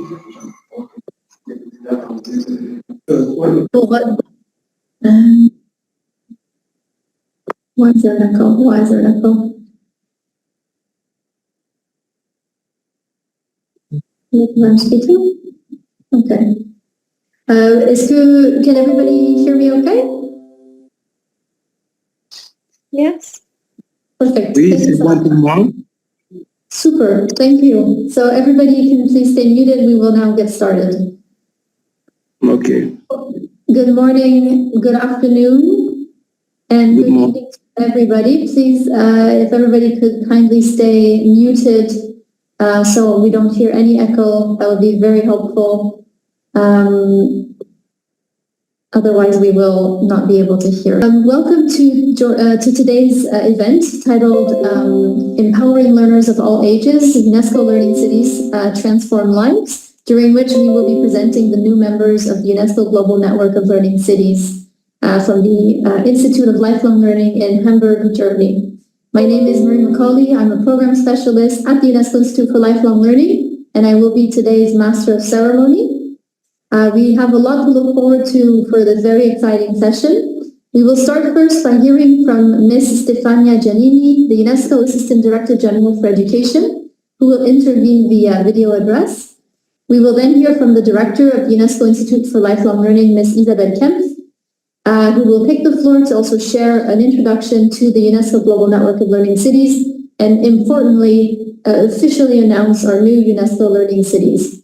Why is there an echo? I'm speaking? Okay. Can everybody hear me okay? Yes. Perfect. Please, one more. Super. Thank you. So everybody can please stay muted. We will now get started. Okay. Good morning, good afternoon, and good evening to everybody. Please, if everybody could kindly stay muted so we don't hear any echo, that would be very helpful. Otherwise, we will not be able to hear. Welcome to today's event titled Empowering Learners of All Ages, UNESCO Learning Cities Transform Lives, during which we will be presenting the new members of the UNESCO Global Network of Learning Cities from the Institute of Lifelong Learning in Hamburg, Germany. My name is Marie Macaulay. I'm a program specialist at the UNESCO Institute for Lifelong Learning, and I will be today's Master of Ceremony. We have a lot to look forward to for this very exciting session. We will start first by hearing from Ms. Stefania Giannini, the UNESCO Assistant Director General for Education, who will intervene via video address. We will then hear from the Director of the UNESCO Institute for Lifelong Learning, Ms. Isabel Kempf, who will take the floor to also share an introduction to the UNESCO Global Network of Learning Cities and, importantly, officially announce our new UNESCO Learning Cities.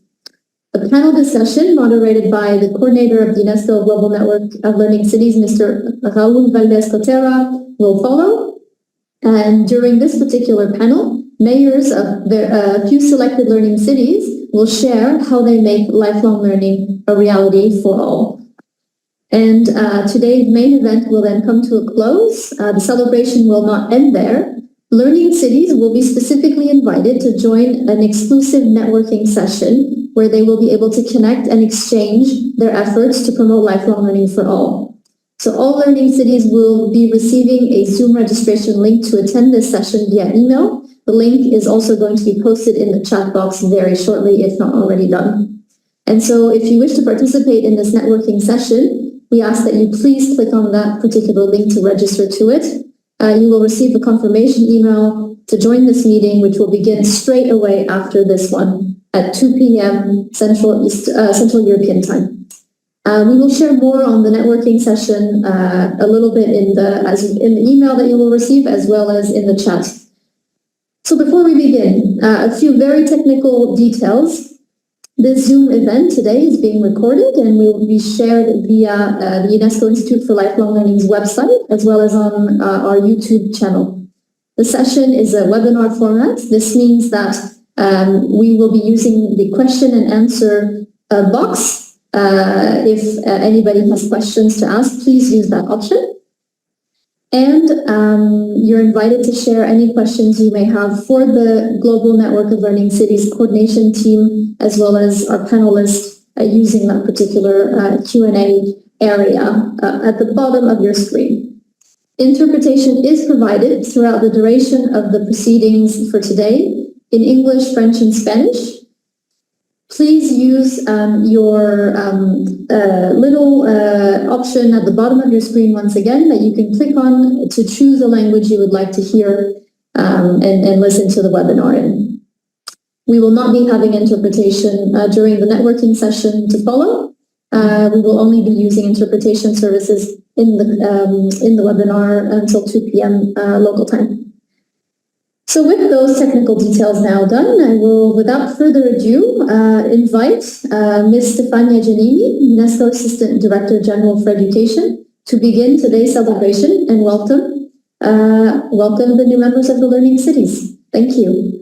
A panel discussion moderated by the coordinator of the UNESCO Global Network of Learning Cities, Mr. Raúl Valdés-Cotera, will follow. And during this particular panel, mayors of a few selected learning cities will share how they make lifelong learning a reality for all. And today's main event will then come to a close. The celebration will not end there. Learning cities will be specifically invited to join an exclusive networking session where they will be able to connect and exchange their efforts to promote lifelong learning for all. So all learning cities will be receiving a Zoom registration link to attend this session via email. The link is also going to be posted in the chat box very shortly, if not already done. And so if you wish to participate in this networking session, we ask that you please click on that particular link to register to it. You will receive a confirmation email to join this meeting, which will begin straight away after this one at 2 p.m. Central European time. We will share more on the networking session a little bit in the email that you will receive, as well as in the chat. So before we begin, a few very technical details. This Zoom event today is being recorded and will be shared via the UNESCO Institute for Lifelong Learning's website, as well as on our YouTube channel. The session is a webinar format. This means that we will be using the question and answer box. If anybody has questions to ask, please use that option. And you're invited to share any questions you may have for the Global Network of Learning Cities coordination team, as well as our panelists using that particular Q&A area at the bottom of your screen. Interpretation is provided throughout the duration of the proceedings for today in English, French, and Spanish. Please use your little option at the bottom of your screen once again that you can click on to choose a language you would like to hear and listen to the webinar in. We will not be having interpretation during the networking session to follow. We will only be using interpretation services in the webinar until 2 p.m. Local time. So with those technical details now done, I will, without further ado, invite Ms. Stefania Giannini, UNESCO Assistant Director General for Education, to begin today's celebration and welcome the new members of the Learning Cities. Thank you.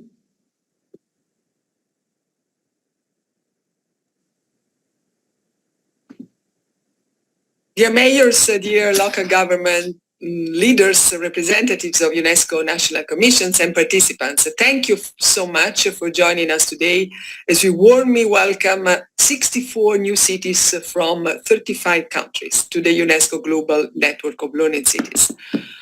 Dear mayors, dear local government leaders, representatives of UNESCO national commissions and participants, thank you so much for joining us today as we warmly welcome 64 new cities from 35 countries to the UNESCO Global Network of Learning Cities.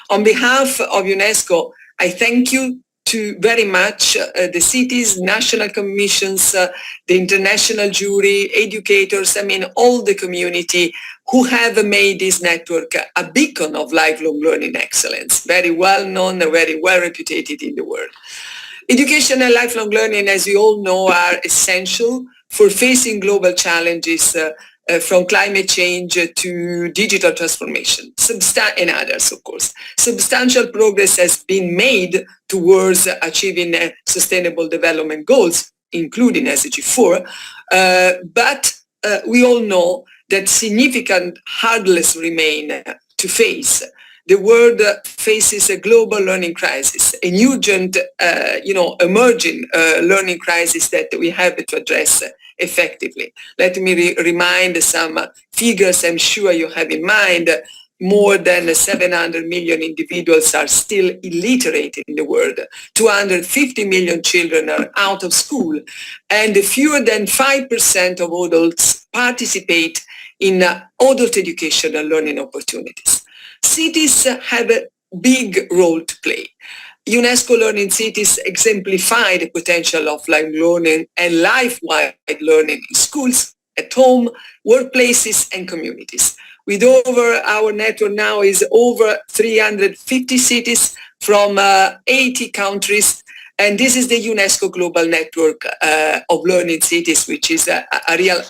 On behalf of UNESCO, I thank you to very much the cities, national commissions, the international jury, educators, all the community who have made this network a beacon of lifelong learning excellence, very well known and very well reputed in the world. Education and lifelong learning, as we all know, are essential for facing global challenges from climate change to digital transformation, and others, of course. Substantial progress has been made towards achieving sustainable development goals, including SDG 4, but we all know that significant hurdles remain to face. The world faces a global learning crisis, an urgent, emerging learning crisis that we have to address effectively. Let me remind some figures I'm sure you have in mind. More than 700 million individuals are still illiterate in the world. 250 million children are out of school, and fewer than 5% of adults participate in adult education and learning opportunities. Cities have a big role to play. UNESCO Learning Cities exemplify the potential of lifelong learning and life-wide learning in schools, at home, workplaces, and communities. With our network now is over 350 cities from 80 countries, and this is the UNESCO Global Network of Learning Cities, which is a real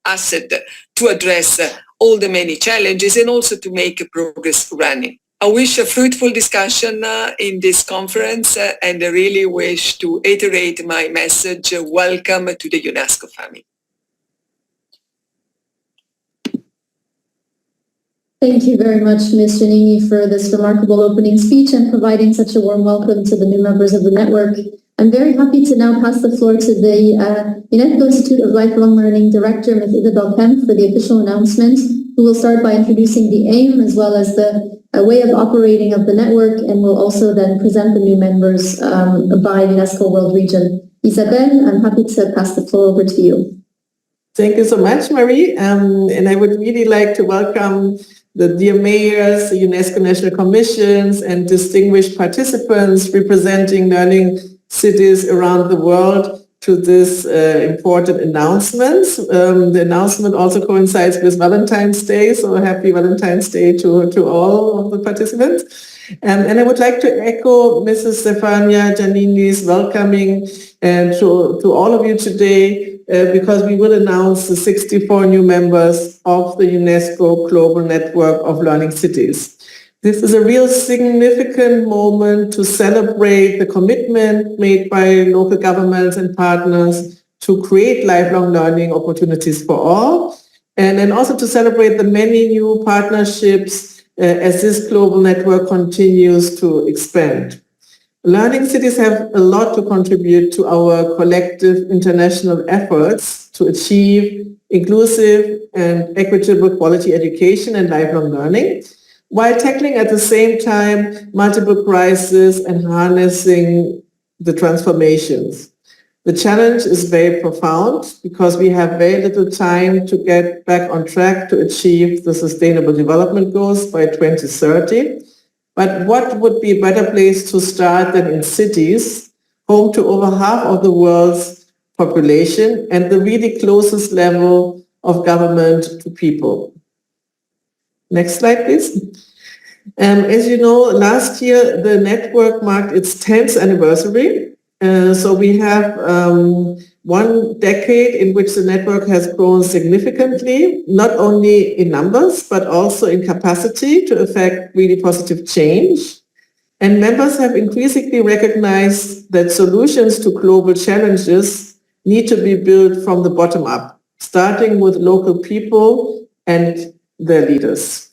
asset to address all the many challenges and also to make progress running. I wish a fruitful discussion in this conference and I really wish to iterate my message. Welcome to the UNESCO family. Thank you very much, Ms. Giannini, for this remarkable opening speech and providing such a warm welcome to the new members of the network. I'm very happy to now pass the floor to the UNESCO Institute of Lifelong Learning Director, Ms. Isabel Kemp, for the official announcement, who will start by introducing the aim as well as the way of operating of the network, and will also then present the new members by UNESCO World Region. Isabel, I'm happy to pass the floor over to you. Thank you so much, Marie. And I would really like to welcome the dear mayors, the UNESCO National Commissions, and distinguished participants representing learning cities around the world to this important announcement. The announcement also coincides with Valentine's Day, so happy Valentine's Day to all of the participants. And I would like to echo Mrs. Stefania Giannini's welcoming and to all of you today, because we will announce the 64 new members of the UNESCO Global Network of Learning Cities. This is a real significant moment to celebrate the commitment made by local governments and partners to create lifelong learning opportunities for all, and then also to celebrate the many new partnerships as this global network continues to expand. Learning cities have a lot to contribute to our collective international efforts to achieve inclusive and equitable quality education and lifelong learning, while tackling at the same time multiple crises and harnessing the transformations. The challenge is very profound because we have very little time to get back on track to achieve the Sustainable Development Goals by 2030. But what would be a better place to start than in cities, home to over half of the world's population and the really closest level of government to people. Next slide, please. As you know, last year the network marked its 10th anniversary. So we have 1 decade in which the network has grown significantly, not only in numbers, but also in capacity to effect really positive change. And members have increasingly recognized that solutions to global challenges need to be built from the bottom up, starting with local people and their leaders.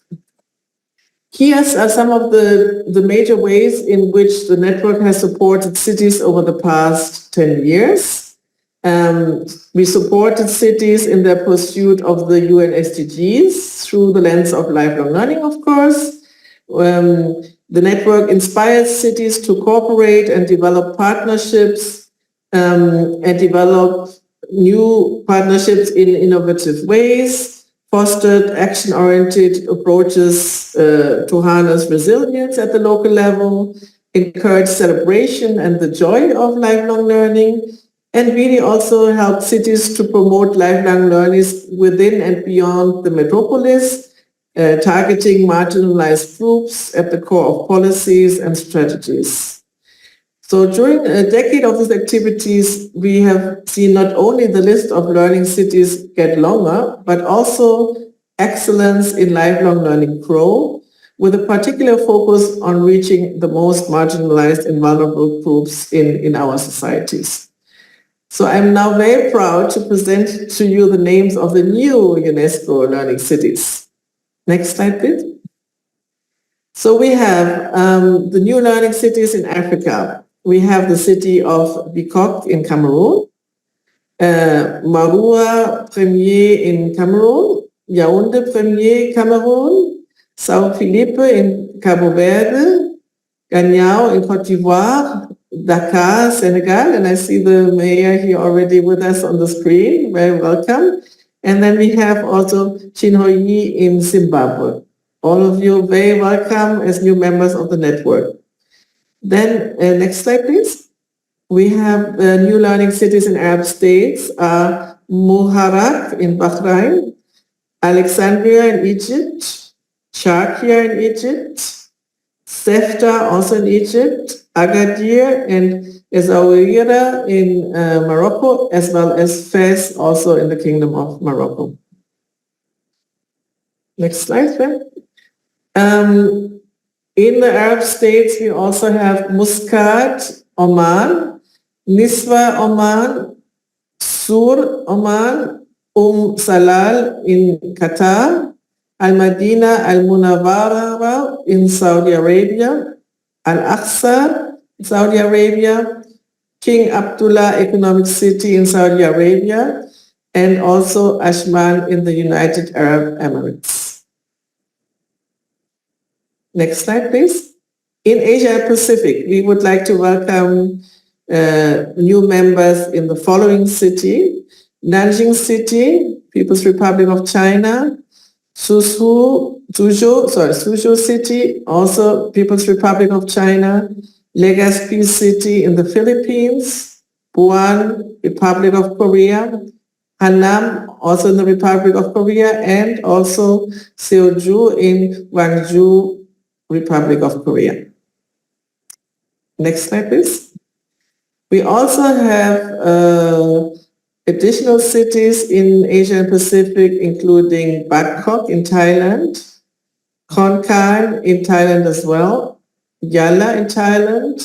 Here are some of the major ways in which the network has supported cities over the past 10 years. We supported cities in their pursuit of the UN SDGs through the lens of lifelong learning, of course. The network inspires cities to cooperate and develop partnerships and develop new partnerships in innovative ways, fostered action-oriented approaches to harness resilience at the local level, encourage celebration and the joy of lifelong learning, and really also help cities to promote lifelong learning within and beyond the metropolis, targeting marginalized groups at the core of policies and strategies. So during a decade of these activities, we have seen not only the list of learning cities get longer, but also excellence in lifelong learning grow, with a particular focus on reaching the most marginalized and vulnerable groups in our societies. So I'm now very proud to present to you the names of the new UNESCO learning cities. Next slide, please. So we have the new learning cities in Africa. We have the city of Bikok in Cameroon, Marua Premier in Cameroon, Yaoundé Premier, Cameroon, Sao Filipe in Cabo Verde, Ganyao in Cote d'Ivoire, Dakar, Senegal, and I see the mayor here already with us on the screen. Very welcome. And then we have also Chinhoyi in Zimbabwe. All of you very welcome as new members of the network. Then next slide, please. We have new learning cities in Arab states, Muharraq in Bahrain, Alexandria in Egypt, Sharkia in Egypt, Sefta also in Egypt, Agadir and Essaouira in Morocco, as well as Fez also in the Kingdom of Morocco. Next slide, please. In the Arab states, we also have Muscat, Oman, Niswa, Oman, Sur, Oman, Salal in Qatar, Al-Madina, Al-Munawwara in Saudi Arabia, Al-Aqsa, Saudi Arabia, King Abdullah Economic City in Saudi Arabia, and also Ashman in the United Arab Emirates. Next slide, please. In Asia Pacific, we would like to welcome new members in the following city: Nanjing City, People's Republic of China, Suzhou City, also People's Republic of China, Legazpi City in the Philippines, Busan, Republic of Korea, Hanam, also in the Republic of Korea, and also Seoju in Gwangju, Republic of Korea. Next slide, please. We also have additional cities in Asia and Pacific, including Bangkok in Thailand, Khon Kaen in Thailand as well, Yala in Thailand,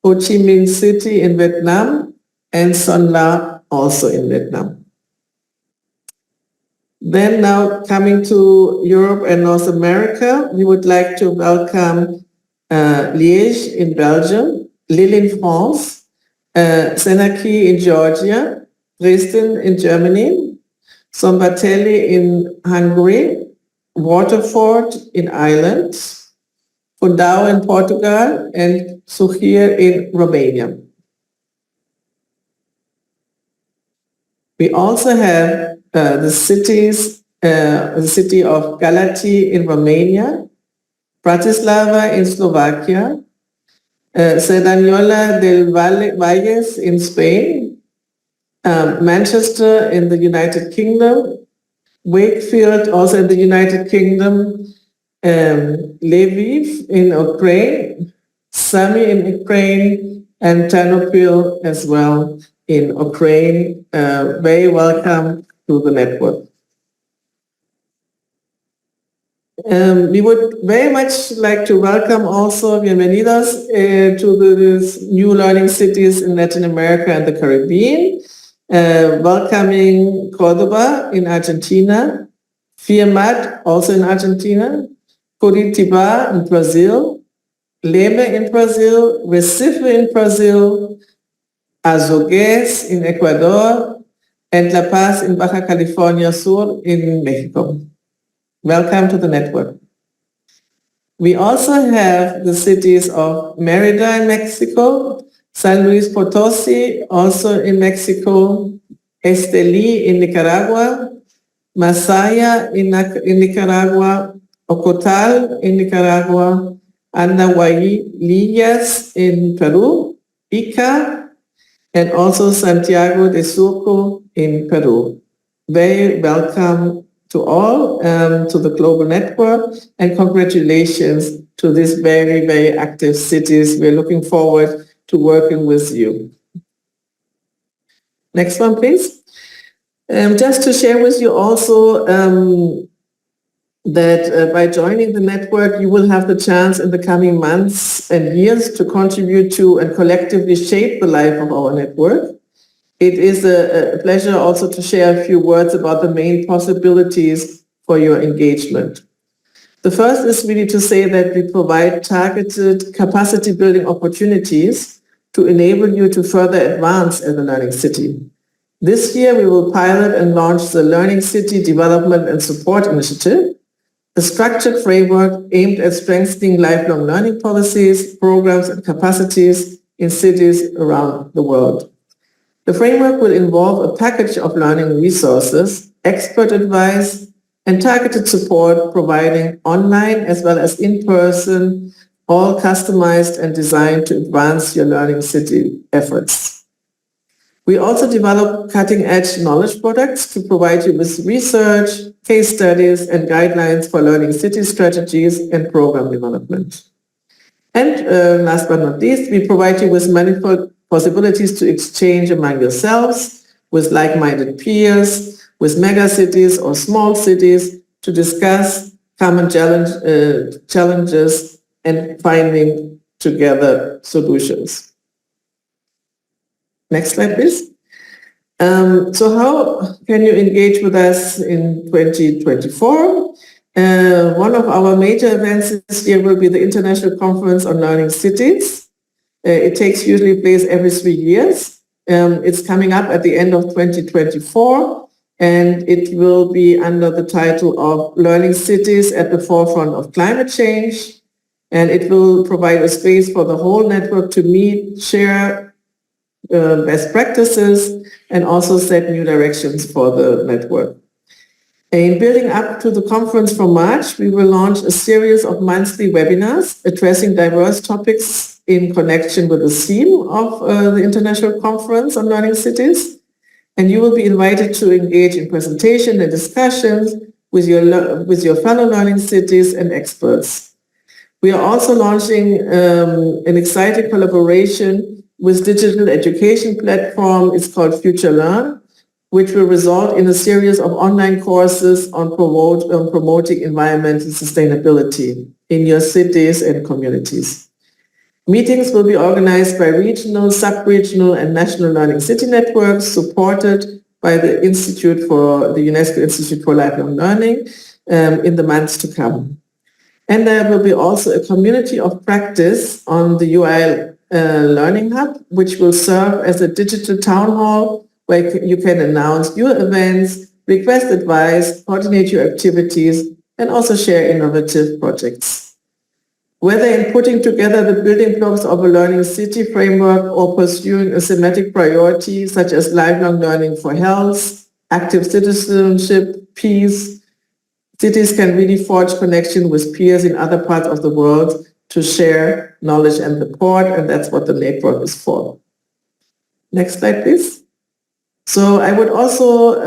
Ho Chi Minh City in Vietnam, and Son La also in Vietnam. Then now coming to Europe and North America, we would like to welcome Liège in Belgium, Lille in France, Senaki in Georgia, Dresden in Germany, Szombathely in Hungary, Waterford in Ireland, Fundão in Portugal, and Suhir in Romania. We also have the city of Galați in Romania, Bratislava in Slovakia, Cerdanyola del Valles in Spain, Manchester in the United Kingdom, Wakefield also in the United Kingdom, Lviv in Ukraine, Sumy in Ukraine, and Ternopil as well in Ukraine. Very welcome to the network. We would very much like to welcome also bienvenidos to the new learning cities in Latin America and the Caribbean, welcoming Cordoba in Argentina, Fiamat also in Argentina, Curitiba in Brazil, Leme in Brazil, Recife in Brazil, Azogues in Ecuador, and La Paz in Baja California Sur in Mexico. Welcome to the network. We also have the cities of Mérida in Mexico, San Luis Potosí also in Mexico, Estelí in Nicaragua, Masaya in Nicaragua, Ocotal in Nicaragua, Andahuaylas in Peru, Ica, and also Santiago de Surco in Peru. Very welcome to all, to the global network, and congratulations to these very, very active cities. We're looking forward to working with you. Next one, please. Just to share with you also that by joining the network, you will have the chance in the coming months and years to contribute to and collectively shape the life of our network. It is a pleasure also to share a few words about the main possibilities for your engagement. The first is really to say that we provide targeted capacity building opportunities to enable you to further advance as a learning city. This year, we will pilot and launch the Learning City Development and Support Initiative, a structured framework aimed at strengthening lifelong learning policies, programs, and capacities in cities around the world. The framework will involve a package of learning resources, expert advice, and targeted support providing online as well as in-person, all customized and designed to advance your learning city efforts. We also develop cutting-edge knowledge products to provide you with research, case studies, and guidelines for learning city strategies and program development. And last but not least, we provide you with manifold possibilities to exchange among yourselves, with like-minded peers, with mega cities or small cities to discuss common challenges and finding together solutions. Next slide, please. So how can you engage with us in 2024? One of our major events this year will be the International Conference on Learning Cities. It takes usually place every 3 years. It's coming up at the end of 2024, and it will be under the title of Learning Cities at the Forefront of Climate Change. And it will provide a space for the whole network to meet, share best practices, and also set new directions for the network. In building up to the conference from March, we will launch a series of monthly webinars addressing diverse topics in connection with the theme of the International Conference on Learning Cities. And you will be invited to engage in presentation and discussions with your fellow learning cities and experts. We are also launching an exciting collaboration with digital education platform. It's called Future Learn, which will result in a series of online courses on promoting environmental sustainability in your cities and communities. Meetings will be organized by regional, sub-regional, and national learning city networks supported by the UNESCO Institute for Lifelong Learning in the months to come. And there will be also a community of practice on the UI Learning Hub, which will serve as a digital town hall where you can announce your events, request advice, coordinate your activities, and also share innovative projects. Whether in putting together the building blocks of a learning city framework or pursuing a thematic priority such as lifelong learning for health, active citizenship, peace, cities can really forge connection with peers in other parts of the world to share knowledge and support, and that's what the network is for. Next slide, please. So I would also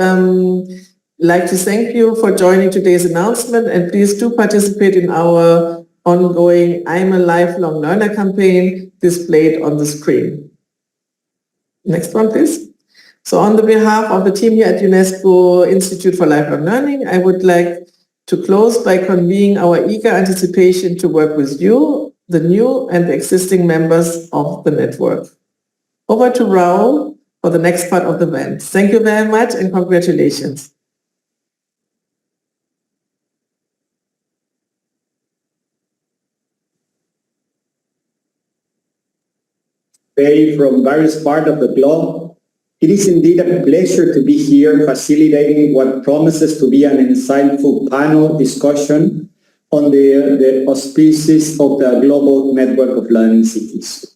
like to thank you for joining today's announcement, and please do participate in our ongoing I'm a Lifelong Learner campaign displayed on the screen. Next one, please. So on the behalf of the team here at UNESCO Institute for Lifelong Learning, I would like to close by conveying our eager anticipation to work with you, the new and the existing members of the network. Over to Raul for the next part of the event. Thank you very much and congratulations. From various parts of the globe. It is indeed a pleasure to be here facilitating what promises to be an insightful panel discussion on the auspices of the Global Network of Learning Cities.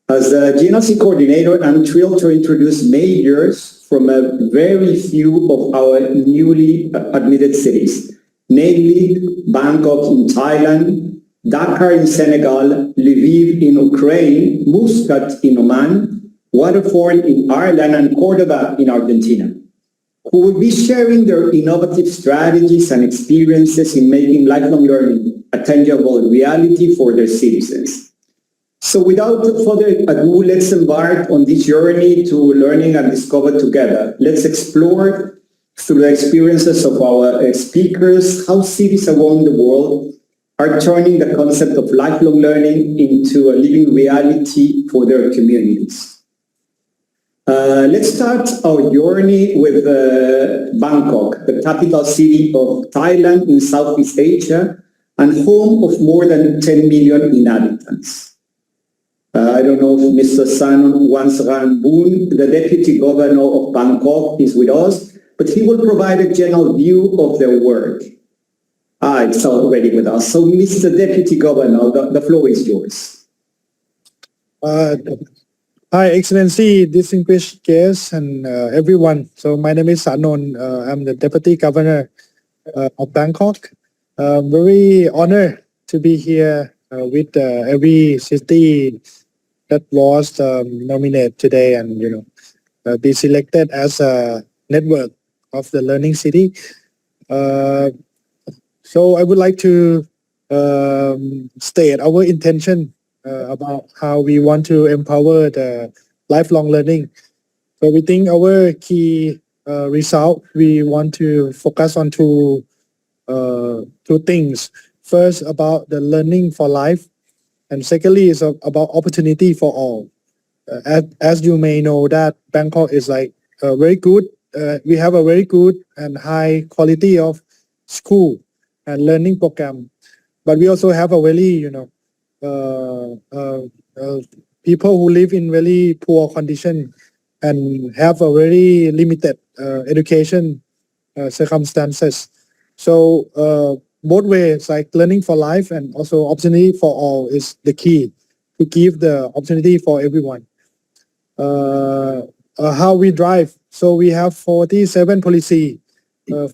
As the GNLC coordinator, I'm thrilled to introduce majors from a very few of our newly admitted cities, namely Bangkok in Thailand, Dakar in Senegal, Lviv in Ukraine, Muscat in Oman, Waterford in Ireland, and Cordoba in Argentina, who will be sharing their innovative strategies and experiences in making lifelong learning a tangible reality for their citizens. So without further ado, let's embark on this journey to learning and discover together. Let's explore through the experiences of our speakers how cities around the world are turning the concept of lifelong learning into a living reality for their communities. Let's start our journey with Bangkok, the capital city of Thailand in Southeast Asia and home of more than 10 million inhabitants. I don't know if Mr. Sanon Wansranboon, the Deputy Governor of Bangkok, is with us, but he will provide a general view of their work. It's already with us. So, Mr. Deputy Governor, the floor is yours. Hi, Excellency, distinguished guests, and everyone. So my name is Sanon. I'm the Deputy Governor of Bangkok. Very honored to be here with every city that was nominated today and, be selected as a network of the learning city. So I would like to state our intention about how we want to empower the lifelong learning. So we think our key result, we want to focus on two things. First, about the learning for life, and secondly is about opportunity for all. As you may know that Bangkok is like very good. We have a very good and high quality of school and learning program, but we also have a very, people who live in very poor condition and have a very limited education circumstances. So both ways, like learning for life and also opportunity for all, is the key to give the opportunity for everyone. How we drive. So we have 47 policy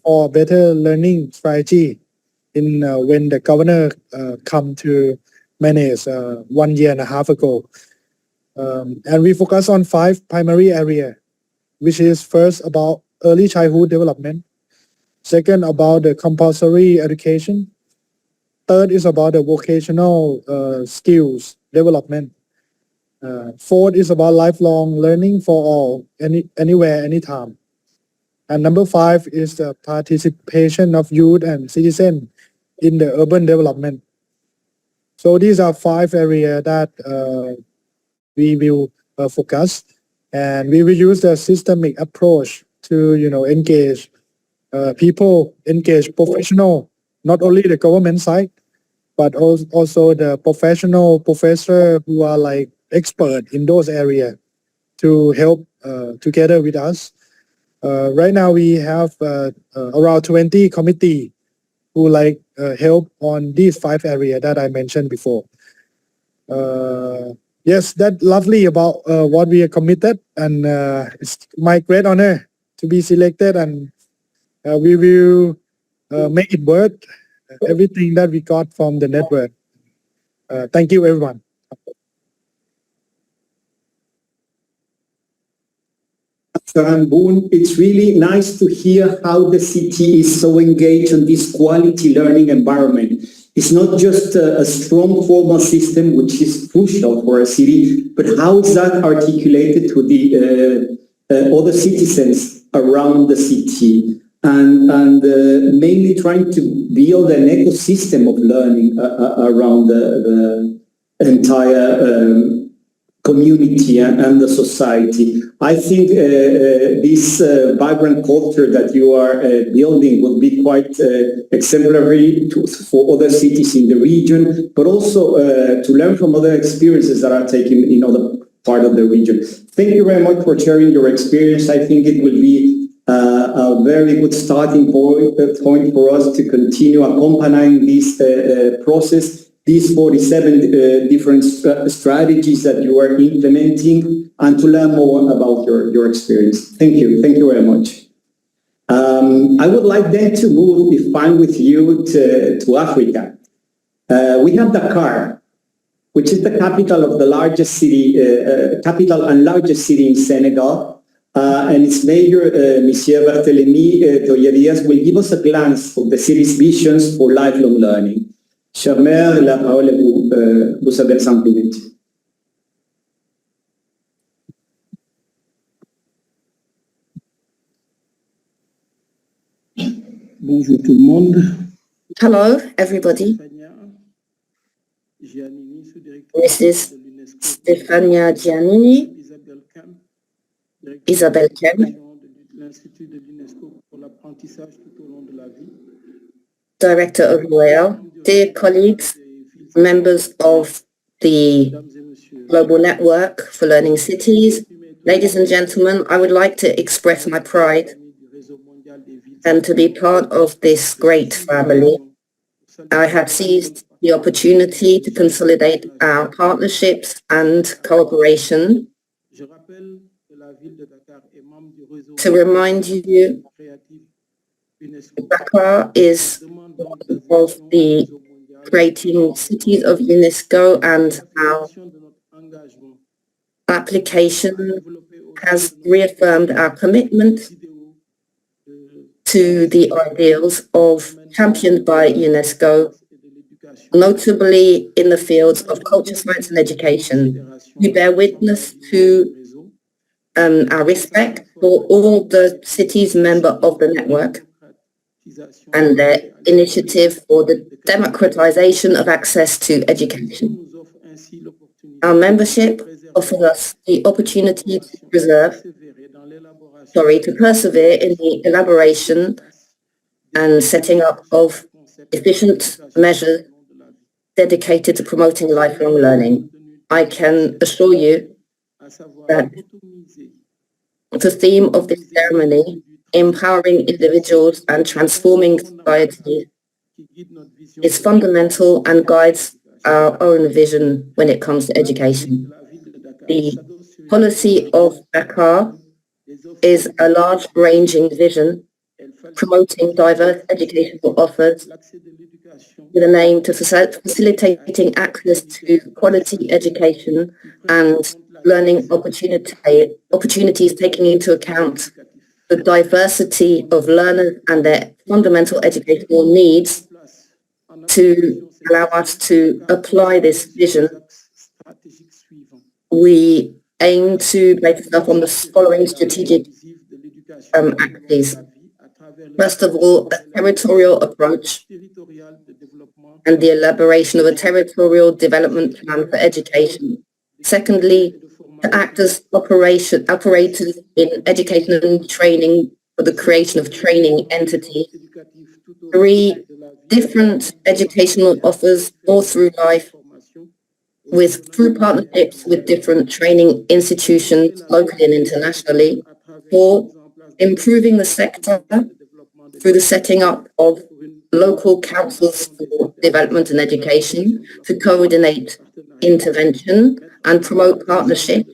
for better learning strategy in when the governor come to manage 1.5 years ago. And we focus on 5 primary areas, which is first about early childhood development. Second, about the compulsory education. Third is about the vocational skills development. Fourth is about lifelong learning for all, anywhere, anytime. And number 5 is the participation of youth and citizens in the urban development. So these are 5 areas that we will focus, and we will use a systemic approach to engage people, engage professional, not only the government side, but also the professional professor who are like expert in those areas to help together with us. Right now we have around 20 committee who help on these 5 areas that I mentioned before. Yes, that's lovely about what we are committed, and it's my great honor to be selected, and we will make it work, everything that we got from the network. Thank you, everyone. Boon, it's really nice to hear how the city is so engaged on this quality learning environment. It's not just a strong formal system, which is crucial for a city, but how is that articulated to the other citizens around the city, and mainly trying to build an ecosystem of learning around the entire community and the society. I think this vibrant culture that you are building will be quite exemplary for other cities in the region, but also to learn from other experiences that are taken in other part of the region. Thank you very much for sharing your experience. I think it will be a very good starting point for us to continue accompanying this process, these 47 different strategies that you are implementing, and to learn more about your experience. Thank you. Thank you very much. I would like then to move, if fine with you, to Africa. We have Dakar, which is the capital of the largest city, capital and largest city in Senegal. And its mayor, Monsieur Barthélemy Toyerias, will give us a glance of the city's visions for lifelong learning. Cher Maire, la parole est vous, vous avez 5 minutes. Bonjour tout le monde. Hello, everybody. This is Stefania Giannini, Isabelle Kem, Director of UAL, dear colleagues, members of the Global Network for Learning Cities, ladies and gentlemen, I would like to express my pride and to be part of this great family. I have seized the opportunity to consolidate our partnerships and cooperation. To remind you, Dakar is one of the creating cities of UNESCO, and our application has reaffirmed our commitment to the ideals championed by UNESCO, notably in the fields of culture, science and education. We bear witness to our respect for all the cities member of the network and their initiative for the democratization of access to education. Our membership offers us the opportunity to persevere in the elaboration and setting up of efficient measures dedicated to promoting lifelong learning. I can assure you that the theme of this ceremony, empowering individuals and transforming society, is fundamental and guides our own vision when it comes to education. The policy of Dakar is a large-ranging vision promoting diverse educational offers with an aim to facilitating access to quality education and learning opportunities taking into account the diversity of learners and their fundamental educational needs to allow us to apply this vision. We aim to base it up on the following strategic axes. First of all, a territorial approach and the elaboration of a territorial development plan for education. Secondly, to act as operators in education and training for the creation of training entities. 3, different educational offers all through life through partnerships with different training institutions locally and internationally. 4, improving the sector through the setting up of local councils for development and education to coordinate intervention and promote partnership.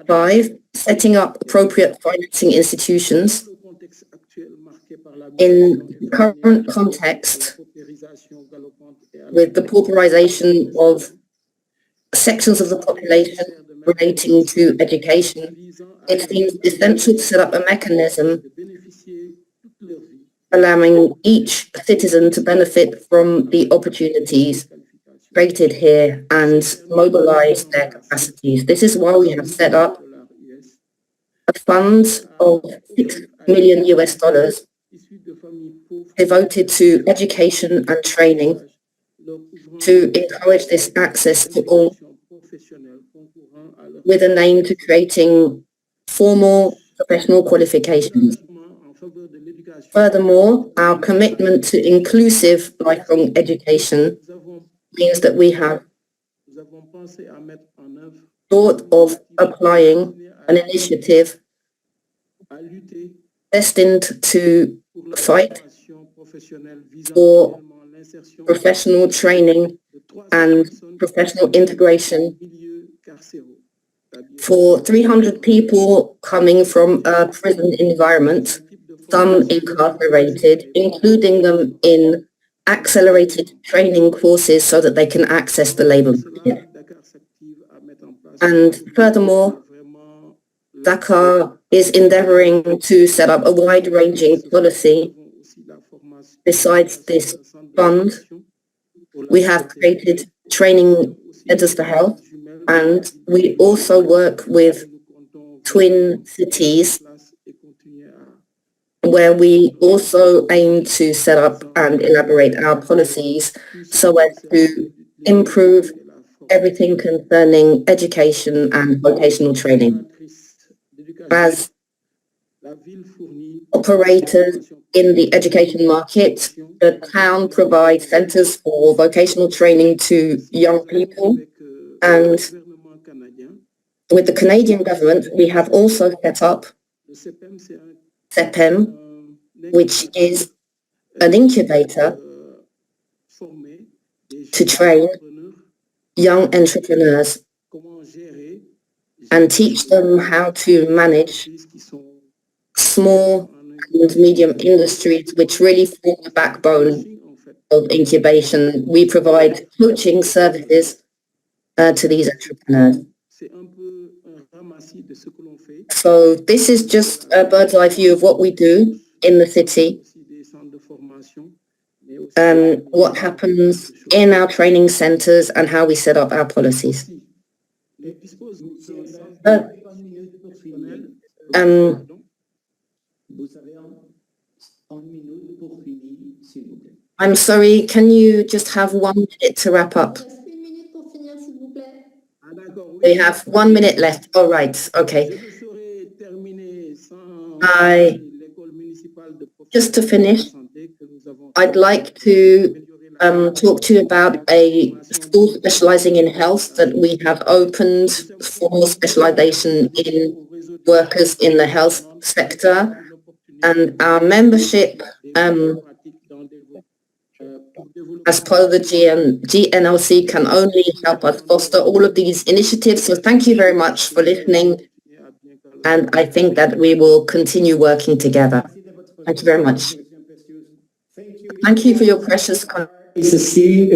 5, setting up appropriate financing institutions. In the current context, with the pauperization of sections of the population relating to education, it seems essential to set up a mechanism allowing each citizen to benefit from the opportunities created here and mobilize their capacities. This is why we have set up a fund of $6 million devoted to education and training to encourage this access to all, with an aim to creating formal professional qualifications. Furthermore, our commitment to inclusive lifelong education means that we have thought of applying an initiative destined to fight for professional training and professional integration for 300 people coming from a prison environment, some incarcerated, including them in accelerated training courses so that they can access the labor market. And furthermore, Dakar is endeavoring to set up a wide-ranging policy. Besides this fund, we have created training centers for health, and we also work with twin cities where we also aim to set up and elaborate our policies so as to improve everything concerning education and vocational training. As operators in the education market, the town provides centers for vocational training to young people, and with the Canadian government, we have also set up CEPEM, which is an incubator to train young entrepreneurs and teach them how to manage small and medium industries, which really form the backbone of incubation. We provide coaching services to these entrepreneurs. So this is just a bird's eye view of what we do in the city, what happens in our training centers, and how we set up our policies. I'm sorry, can you just have 1 minute to wrap up? We have 1 minute left. All right, okay. Just to finish, I'd like to talk to you about a school specializing in health that we have opened for specialization in workers in the health sector. And our membership, as part of the GNLC, can only help us foster all of these initiatives. So thank you very much for listening. And I think that we will continue working together. Thank you very much. Thank you for your precious comments. It's a city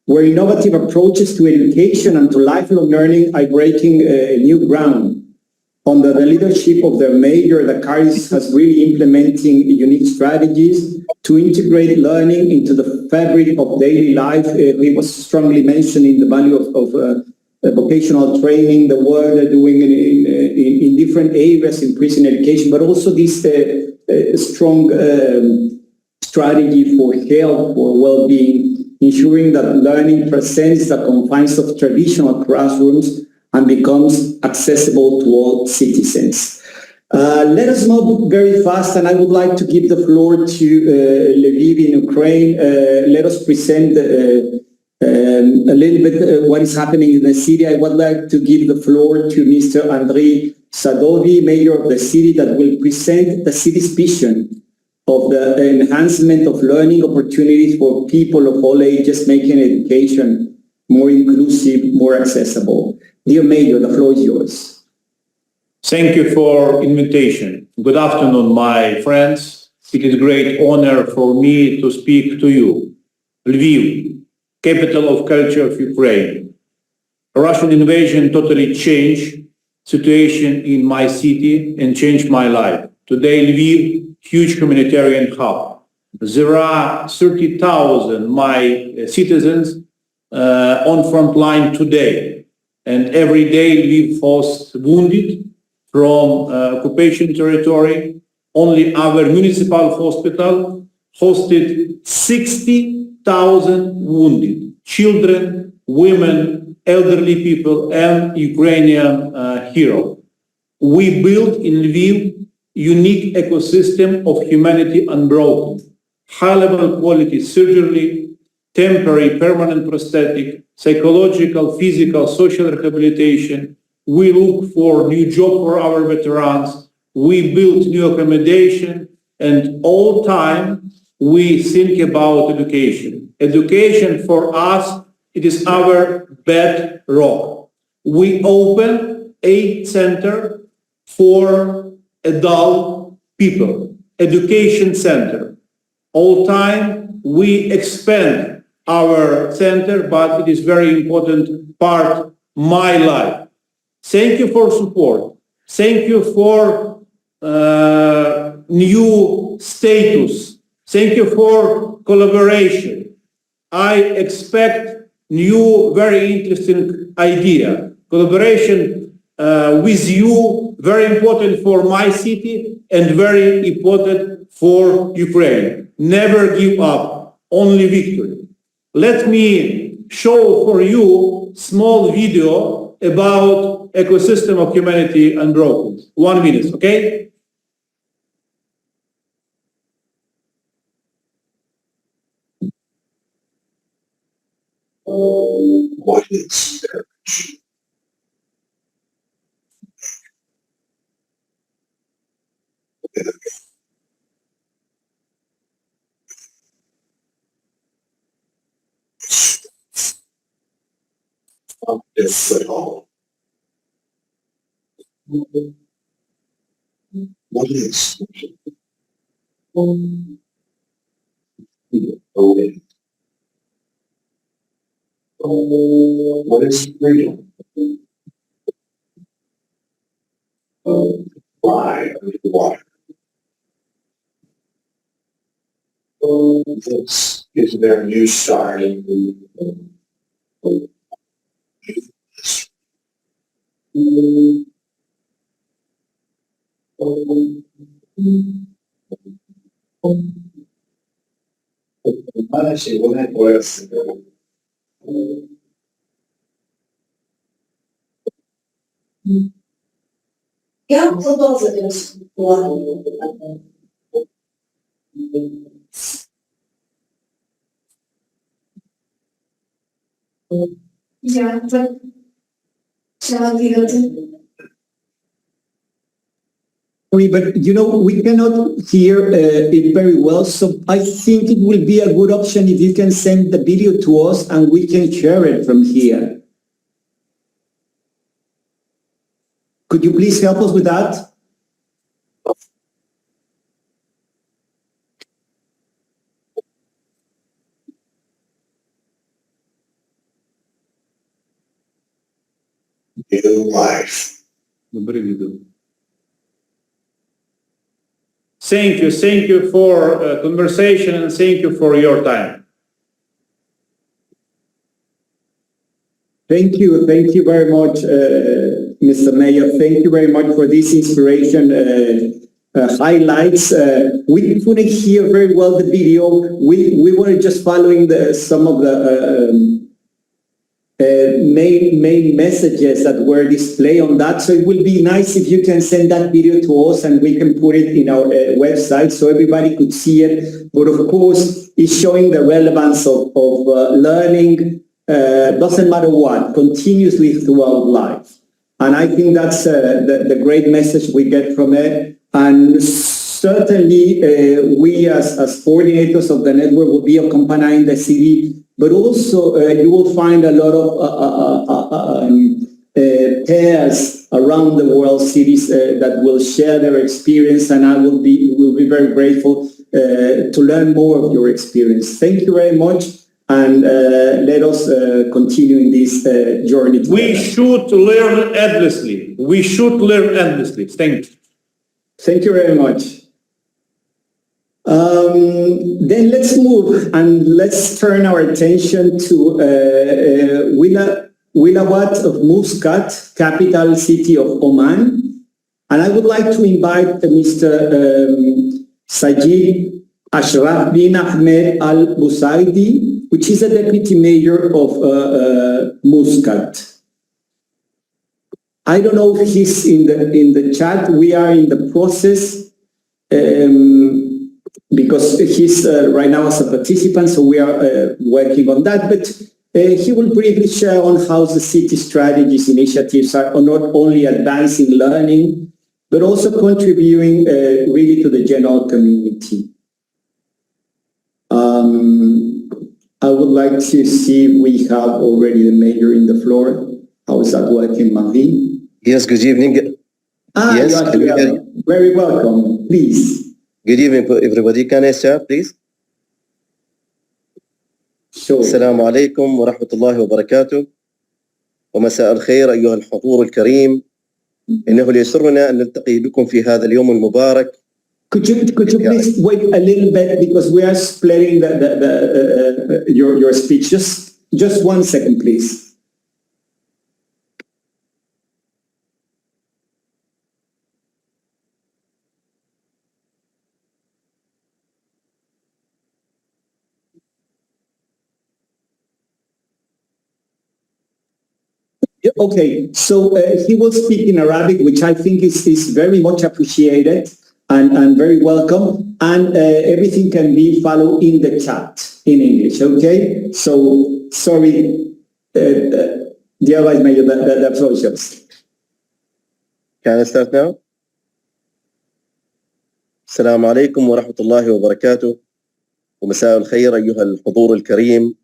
where innovative approaches to education and to lifelong learning are breaking new ground. Under the leadership of the mayor, Dakar has really implementing unique strategies to integrate learning into the fabric of daily life. He was strongly mentioning the value of vocational training, the work they're doing in different areas in prison education, but also this strong strategy for health, for well-being, ensuring that learning transcends the confines of traditional classrooms and becomes accessible to all citizens. Let us move very fast, and I would like to give the floor to Lviv in Ukraine. Let us present a little bit what is happening in the city. I would like to give the floor to Mr. Andrei Sadovi, mayor of the city, that will present the city's vision of the enhancement of learning opportunities for people of all ages, making education more inclusive, more accessible. Dear Mayor, the floor is yours. Thank you for invitation. Good afternoon, my friends. It is a great honor for me to speak to you. Lviv, capital of culture of Ukraine. Russian invasion totally changed situation in my city and changed my life. Today, Lviv, huge humanitarian hub. There are 30,000 my citizens on front line today. And every day Lviv hosts wounded from occupation territory. Only our municipal hospital hosted 60,000 wounded, children, women, elderly people, and Ukrainian heroes. We built in Lviv unique ecosystem of humanity unbroken, high-level quality surgery, temporary, permanent prosthetic, psychological, physical, social rehabilitation. We look for new job for our veterans. We build new accommodation, and all time we think about education. Education for us, it is our bedrock. We open a center for adult people, education center. all time we expand our center, but it is very important part my life. Thank you for support. Thank you for new status. Thank you for collaboration. I expect new, very interesting idea. Collaboration with you, very important for my city and very important for Ukraine. Never give up, only victory. Let me show for you small video about ecosystem of humanity unbroken. 1 minute, okay? What is there? It's at all. What is? What is freedom? Why water? This is their new start. Я продовжую. Я But you know, we cannot hear it very well, so I think it will be a good option if you can send the video to us and we can share it from here. Could you please help us with that? New life. Thank you for conversation and thank you for your time. Thank you very much, Mr. Mayor. Thank you very much for this inspiration highlights. We couldn't hear very well the video. We were just following some of the main messages that were displayed on that. So it will be nice if you can send that video to us and we can put it in our website so everybody could see it. But of course, it's showing the relevance of learning, doesn't matter what, continuously throughout life. And I think that's the great message we get from it. And certainly we as coordinators of the network will be accompanying the city, but also you will find a lot of pairs around the world, cities that will share their experience, and I will be very grateful to learn more of your experience. Thank you very much, and let us continue in this journey together. We should learn endlessly. Thank you. Thank you very much. Then let's move and let's turn our attention to Wilawat of Muscat, capital city of Oman. And I would like to invite Mr. Sajid Ashraf bin Ahmed Al-Busaidi, which is a deputy mayor of Muscat. I don't know if he's in the chat. We are in the process because he's right now as a participant, so we are working on that. But he will briefly share on how the city strategies initiatives are not only advancing learning, but also contributing really to the general community. I would like to see if we have already the mayor in the floor. How is that working, Marie? Yes, good evening. Yes, you are very welcome. Please. Good evening, everybody. Can I start, please? السلام عليكم ورحمة الله وبركاته ومساء الخير أيها الحضور الكريم. إنه ليسرنا أن نلتقي بكم في هذا اليوم المبارك. Could you please wait a little bit because we are splitting your speech. Just 1 second, please. Okay, so he will speak in Arabic, which I think is very much appreciated and very welcome. And everything can be followed in the chat in English, okay? So, sorry, dear Vice Mayor, the floor is yours. Can I start now? السلام عليكم ورحمة الله وبركاته ومساء الخير أيها الحضور الكريم.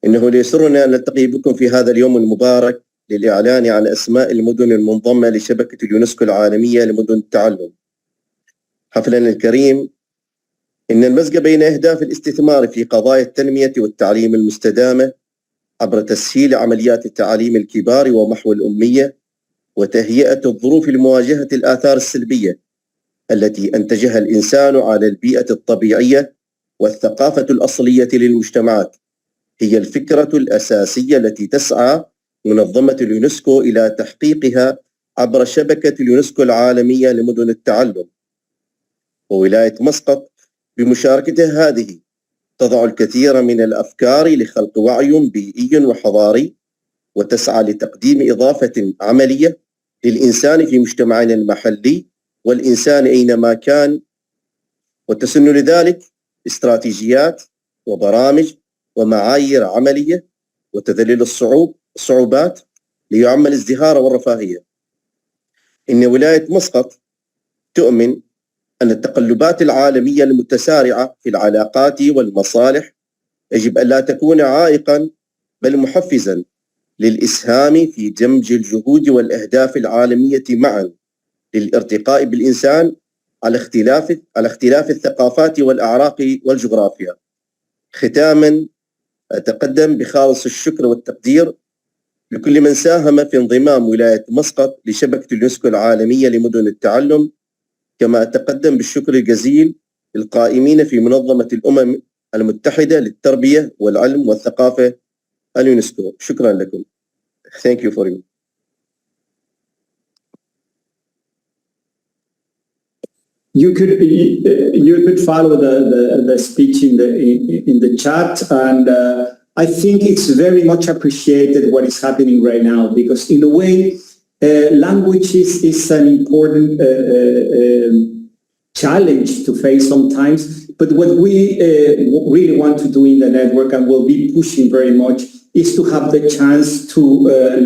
إنه ليسرنا أن نلتقي بكم في هذا اليوم المبارك للإعلان عن أسماء المدن المنضمة لشبكة اليونسكو العالمية لمدن التعلم. حفلنا الكريم إن المزج بين أهداف الاستثمار في قضايا التنمية والتعليم المستدامة عبر تسهيل عمليات التعليم الكبار ومحو الأمية وتهيئة الظروف لمواجهة الآثار السلبية التي أنتجها الإنسان على البيئة الطبيعية والثقافة الأصلية للمجتمعات هي الفكرة الأساسية التي تسعى منظمة اليونسكو إلى تحقيقها عبر شبكة اليونسكو العالمية لمدن التعلم. وولاية مسقط بمشاركتها هذه تضع الكثير من الأفكار لخلق وعي بيئي وحضاري وتسعى لتقديم إضافة عملية للإنسان في مجتمعنا المحلي والإنسان أينما كان، وتسن لذلك استراتيجيات وبرامج ومعايير عملية وتذليل الصعوبات ليعم الازدهار والرفاهية. إن ولاية مسقط تؤمن أن التقلبات العالمية المتسارعة في العلاقات والمصالح يجب أن لا تكون عائقاً بل محفزاً للإسهام في دمج الجهود والأهداف العالمية معاً للارتقاء بالإنسان على اختلاف الثقافات والأعراق والجغرافيا. ختاماً أتقدم بخالص الشكر والتقدير لكل من ساهم في انضمام ولاية مسقط لشبكة اليونسكو العالمية لمدن التعلم، كما أتقدم بالشكر الجزيل للقائمين في منظمة الأمم المتحدة للتربية والعلم والثقافة اليونسكو. شكرا لكم. Thank you for you. You could follow the speech in the chat, and I think it's very much appreciated what is happening right now, because in a way, language is an important challenge to face sometimes. But what we really want to do in the network, and will be pushing very much, is to have the chance to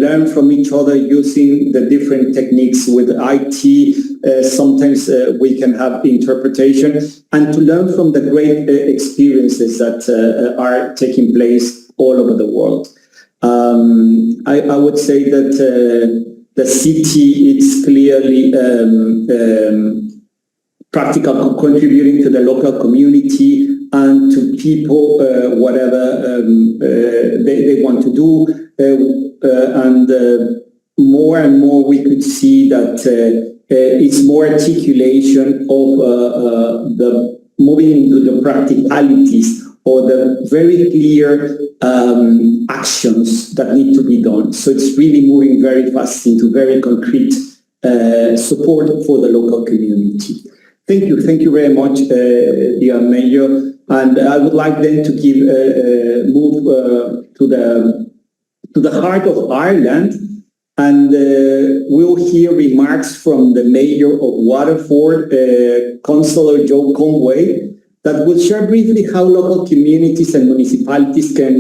learn from each other using the different techniques with IT. Sometimes we can have interpretation, and to learn from the great experiences that are taking place all over the world. I would say that the city is clearly practical, contributing to the local community and to people, whatever they want to do. And more and more we could see that it's more articulation of the moving into the practicalities or the very clear actions that need to be done. So it's really moving very fast into very concrete support for the local community. Thank you very much, dear Mayor. And I would like then to move to the heart of Ireland, and we'll hear remarks from the Mayor of Waterford, Councillor Joe Conway, that will share briefly how local communities and municipalities can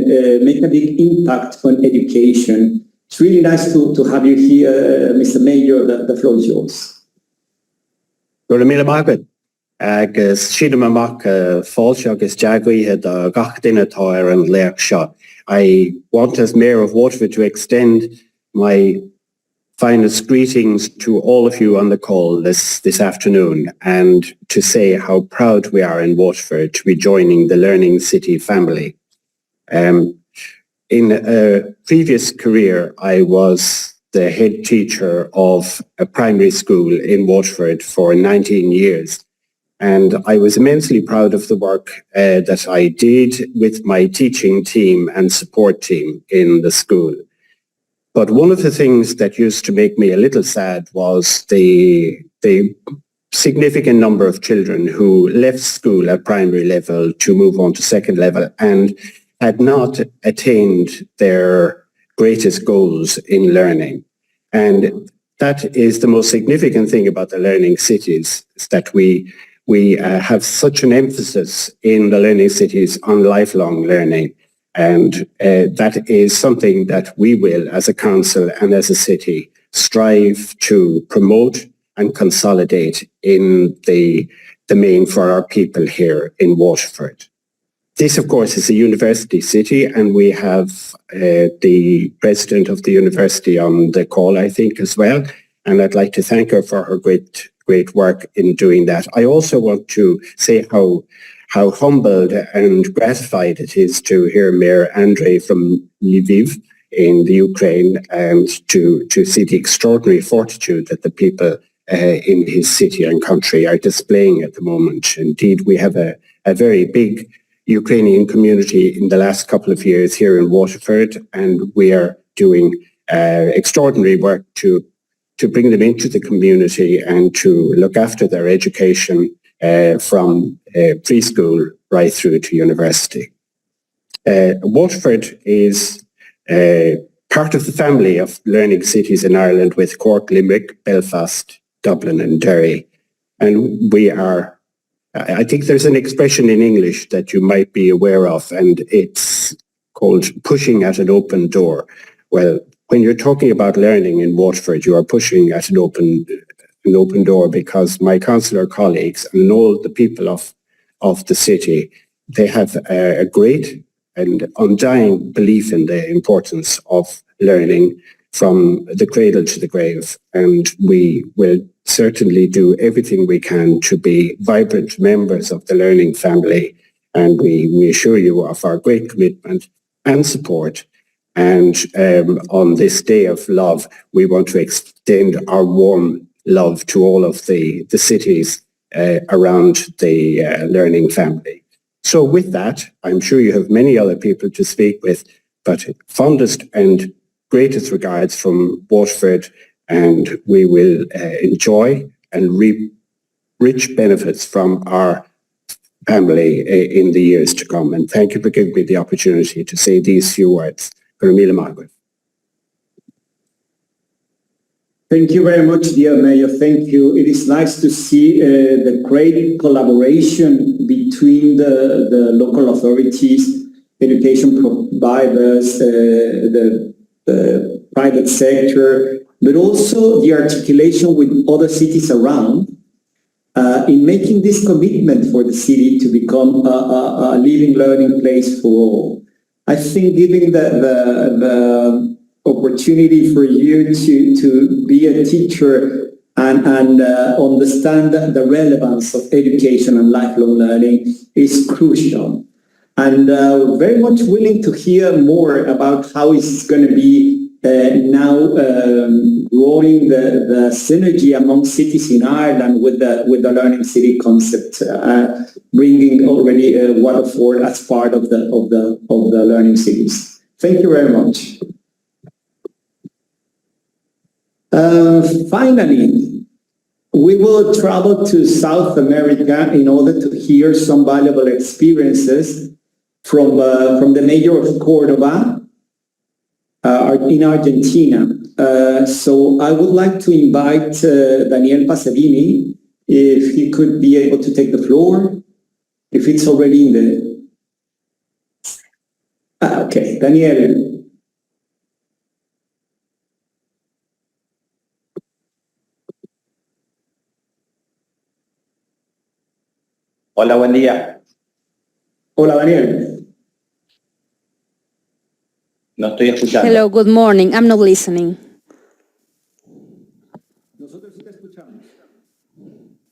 make a big impact on education. It's really nice to have you here, Mr. Mayor. The floor is yours. Agus siad amach fáilte agus deagaithe do gach duine atá ar an léach seo. I want, as Mayor of Waterford, to extend my finest greetings to all of you on the call this afternoon, and to say how proud we are in Waterford to be joining the Learning City family. In a previous career, I was the head teacher of a primary school in Waterford for 19 years. And I was immensely proud of the work that I did with my teaching team and support team in the school. But one of the things that used to make me a little sad was the significant number of children who left school at primary level to move on to second level and had not attained their greatest goals in learning. And that is the most significant thing about the learning cities, is that we have such an emphasis in the learning cities on lifelong learning. And that is something that we will, as a council and as a city, strive to promote and consolidate in the main for our people here in Waterford. This, of course, is a university city, and we have the president of the university on the call, I think, as well. And I'd like to thank her for her great work in doing that. I also want to say how humbled and gratified it is to hear Mayor Andrei from Lviv in the Ukraine, and to see the extraordinary fortitude that the people in his city and country are displaying at the moment. Indeed, we have a very big Ukrainian community in the last couple of years here in Waterford, and we are doing extraordinary work to bring them into the community and to look after their education from preschool right through to university. Waterford is part of the family of learning cities in Ireland, with Cork, Limerick, Belfast, Dublin and Derry. And we are, I think there's an expression in English that you might be aware of, and it's called pushing at an open door. Well, when you're talking about learning in Waterford, you are pushing at an open door, because my councillor colleagues and all the people of the city, they have a great and undying belief in the importance of learning from the cradle to the grave. And we will certainly do everything we can to be vibrant members of the learning family. And we assure you of our great commitment and support. And on this day of love, we want to extend our warm love to all of the cities around the learning family. So with that, I'm sure you have many other people to speak with, but fondest and greatest regards from Waterford, and we will enjoy and reap rich benefits from our family in the years to come. And thank you for giving me the opportunity to say these few words. Thank you very much, dear Mayor. Thank you. It is nice to see the great collaboration between the local authorities, education providers, the private sector, but also the articulation with other cities around in making this commitment for the city to become a living learning place for all. I think giving the opportunity for you to be a teacher and understand the relevance of education and lifelong learning is crucial. And very much willing to hear more about how it's going to be now growing the synergy among cities in Ireland with the learning city concept, bringing already Waterford as part of the learning cities. Thank you very much. Finally, we will travel to South America in order to hear some valuable experiences from the mayor of Cordoba in Argentina. So I would like to invite Daniel Pasadini, if he could be able to take the floor, if it's already in the... okay, Daniel. Hola, buen día. Hola, Daniel. No estoy escuchando. Hello, good morning. I'm not listening. Nosotros sí te escuchamos.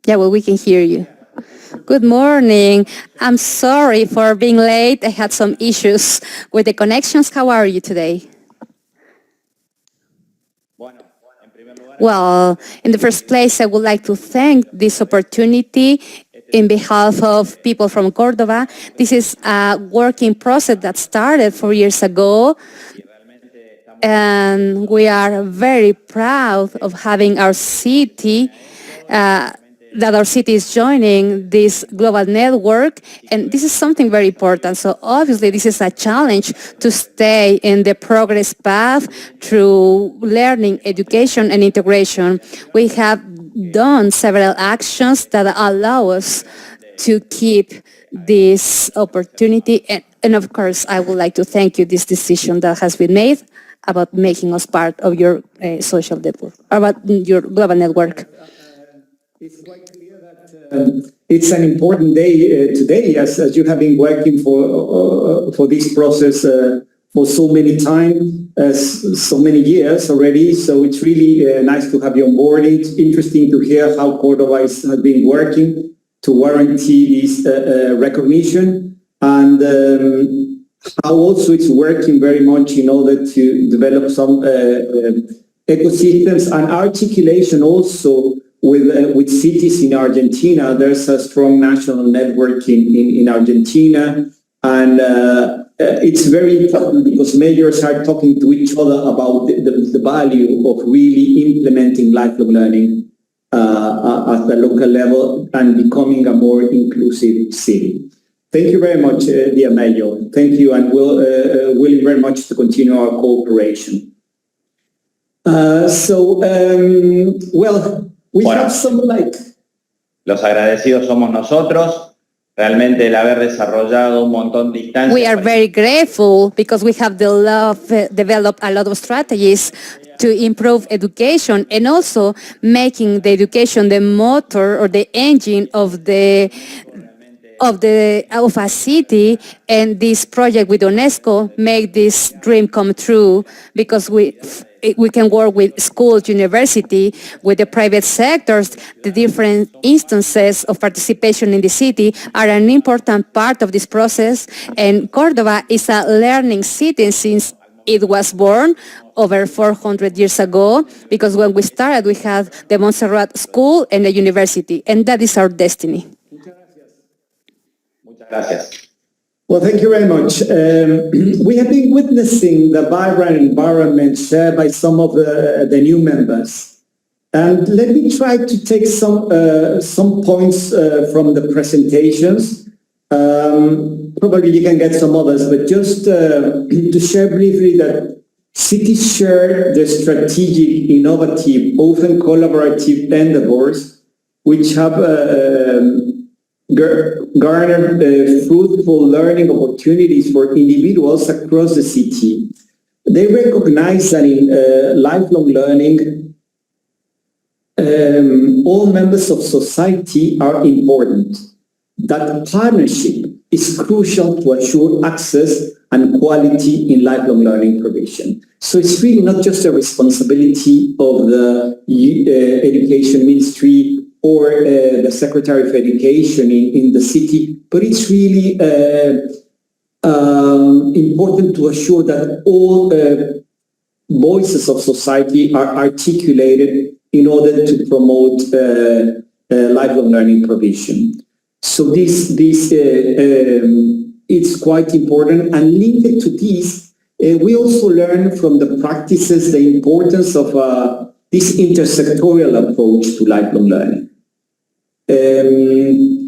Yeah, well, we can hear you. Good morning. I'm sorry for being late. I had some issues with the connections. How are you today? Well, in the first place, I would like to thank this opportunity in behalf of people from Córdoba. This is a working process that started 4 years ago, and we are very proud of having our city that our city is joining this global network, and this is something very important. So obviously this is a challenge to stay in the progress path through learning, education, and integration. We have done several actions that allow us to keep this opportunity, and of course I would like to thank you this decision that has been made about making us part of your social network, about your global network. It's quite clear that it's an important day today, as you have been working for this process for so many time, so many years already. So it's really nice to have you on board. It's interesting to hear how Córdoba has been working to guarantee this recognition, and how also it's working very much in order to develop some ecosystems and articulation also with cities in Argentina. There's a strong national network in Argentina, and it's very important because mayors are talking to each other about the value of really implementing lifelong learning at the local level and becoming a more inclusive city. Thank you very much, dear Mayor. Thank you, and we'll willing very much to continue our cooperation. We have some Los agradecidos somos nosotros. Realmente el haber desarrollado un montón de instancias. We are very grateful because we have developed a lot of strategies to improve education, and also making the education the motor or the engine of a city. And this project with UNESCO make this dream come true, because we can work with schools, university, with the private sectors. The different instances of participation in the city are an important part of this process. And Córdoba is a learning city since it was born over 400 years ago, because when we started, we had the Montserrat School and the university, and that is our destiny. Gracias. Well, thank you very much. We have been witnessing the vibrant environment shared by some of the new members. And let me try to take some points from the presentations. Probably you can get some others, but just to share briefly that cities share the strategic, innovative, often collaborative endeavors, which have garnered fruitful learning opportunities for individuals across the city. They recognize that in lifelong learning, all members of society are important, that partnership is crucial to assure access and quality in lifelong learning provision. So it's really not just a responsibility of the Education Ministry or the Secretary of Education in the city, but it's really important to assure that all voices of society are articulated in order to promote lifelong learning provision. So this it's quite important, and linked to this, we also learn from the practices the importance of this intersectorial approach to lifelong learning.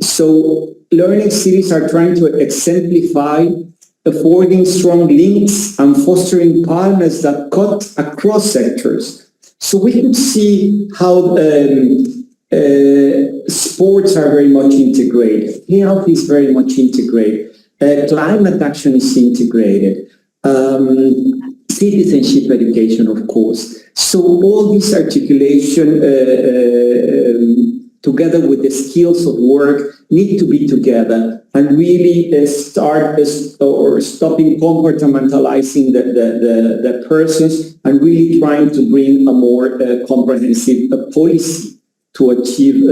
So learning cities are trying to exemplify affording strong links and fostering partners that cut across sectors. So we can see how sports are very much integrated, health is very much integrated, climate action is integrated, citizenship education, of course. So all this articulation together with the skills of work need to be together and really stopping compartmentalizing the persons and really trying to bring a more comprehensive policy to achieve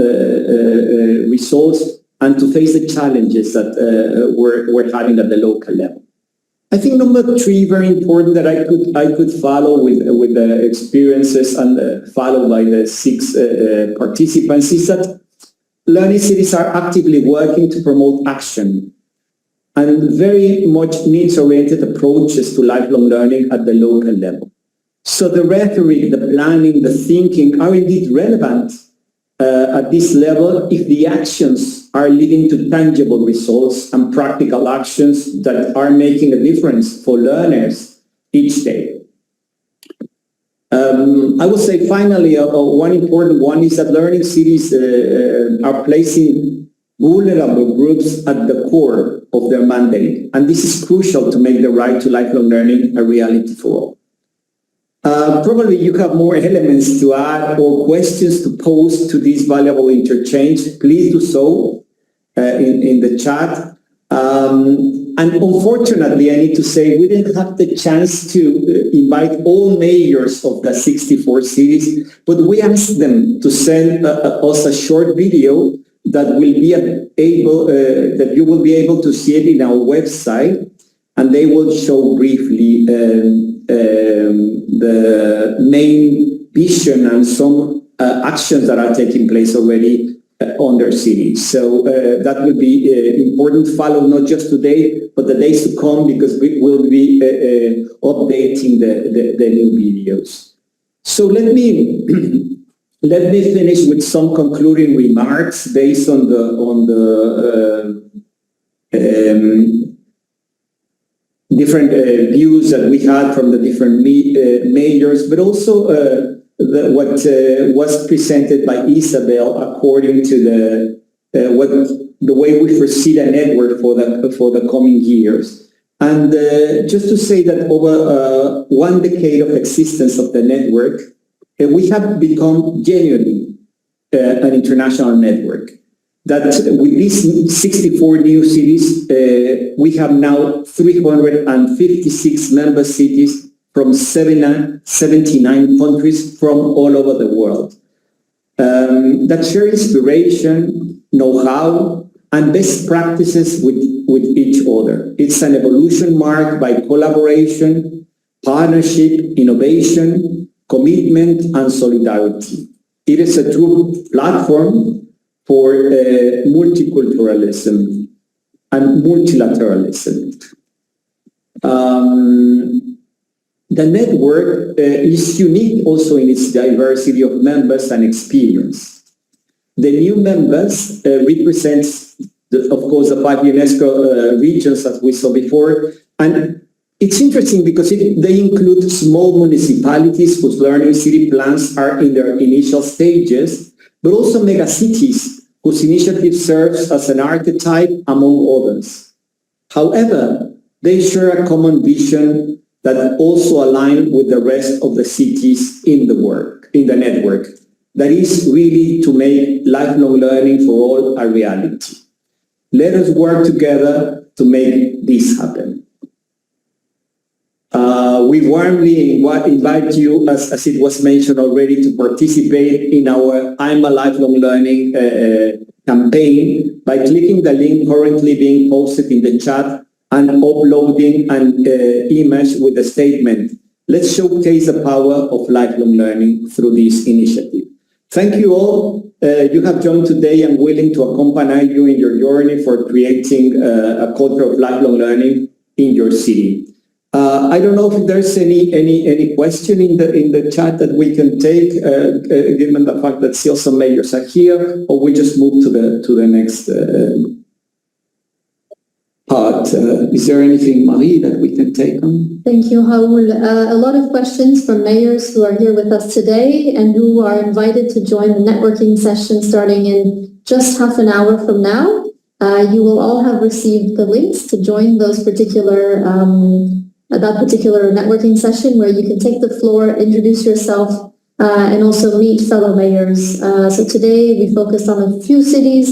results and to face the challenges that we're having at the local level. I think number 3, very important, that I could follow with the experiences and followed by the 6 participants, is that learning cities are actively working to promote action and very much needs-oriented approaches to lifelong learning at the local level. So the rhetoric, the planning, the thinking are indeed relevant at this level if the actions are leading to tangible results and practical actions that are making a difference for learners each day. I would say finally, one important one is that learning cities are placing vulnerable groups at the core of their mandate, and this is crucial to make the right to lifelong learning a reality for all. Probably you have more elements to add or questions to pose to this valuable interchange. Please do so in the chat. And unfortunately, I need to say we didn't have the chance to invite all mayors of the 64 cities, but we asked them to send us a short video that will be able, that you will be able to see it in our website, and they will show briefly the main vision and some actions that are taking place already on their cities. So that will be important to follow, not just today, but the days to come, because we will be updating the new videos. So let me finish with some concluding remarks based on the different views that we had from the different mayors, but also what was presented by Isabel according to the way we foresee the network for the coming years. And just to say that over 1 decade of existence of the network, we have become genuinely an international network. That with these 64 new cities, we have now 356 member cities from 79 countries from all over the world that share inspiration, know-how, and best practices with each other. It's an evolution marked by collaboration, partnership, innovation, commitment, and solidarity. It is a true platform for multiculturalism and multilateralism. The network is unique also in its diversity of members and experience. The new members represent, of course, the 5 UNESCO regions that we saw before, and it's interesting because they include small municipalities whose learning city plans are in their initial stages, but also megacities whose initiative serves as an archetype among others. However, they share a common vision that also align with the rest of the cities in the network. That is really to make lifelong learning for all a reality. Let us work together to make this happen. We warmly invite you, as it was mentioned already, to participate in our I'm a Lifelong Learning campaign by clicking the link currently being posted in the chat and uploading an image with the statement, "Let's showcase the power of lifelong learning through this initiative." Thank you all. You have joined today and willing to accompany you in your journey for creating a culture of lifelong learning in your city. I don't know if there's any question in the chat that we can take, given the fact that still some mayors are here, or we just move to the next part. Is there anything, Marie, that we can take on? Thank you, Raul. A lot of questions from mayors who are here with us today and who are invited to join the networking session starting in just half an hour from now. You will all have received the links to join those that particular networking session where you can take the floor, introduce yourself, and also meet fellow mayors. So today we focused on a few cities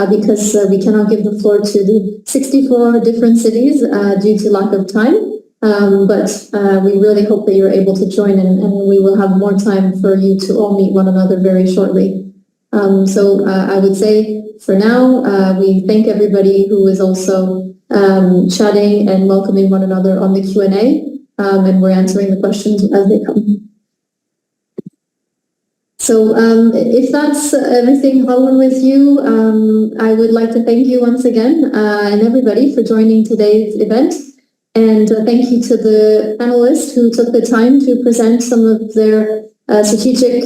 because we cannot give the floor to the 64 different cities due to lack of time. But we really hope that you're able to join and we will have more time for you to all meet one another very shortly. I would say for now, we thank everybody who is also chatting and welcoming one another on the Q&A, and we're answering the questions as they come. So if that's everything, Harun, with you, I would like to thank you once again and everybody for joining today's event. And thank you to the panelists who took the time to present some of their strategic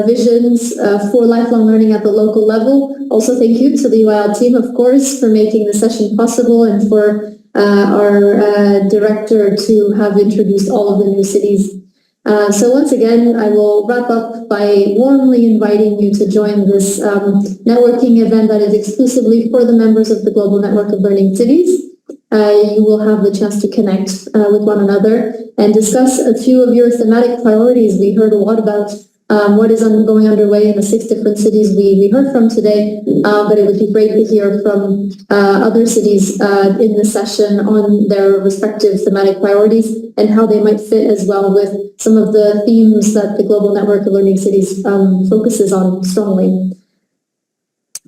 visions for lifelong learning at the local level. Also, thank you to the UIL team, of course, for making the session possible, and for our director to have introduced all of the new cities. So once again, I will wrap up by warmly inviting you to join this networking event that is exclusively for the members of the Global Network of Learning Cities. You will have the chance to connect with one another and discuss a few of your thematic priorities. We heard a lot about what is going underway in the 6 different cities we heard from today, but it would be great to hear from other cities in the session on their respective thematic priorities and how they might fit as well with some of the themes that the Global Network of Learning Cities focuses on strongly.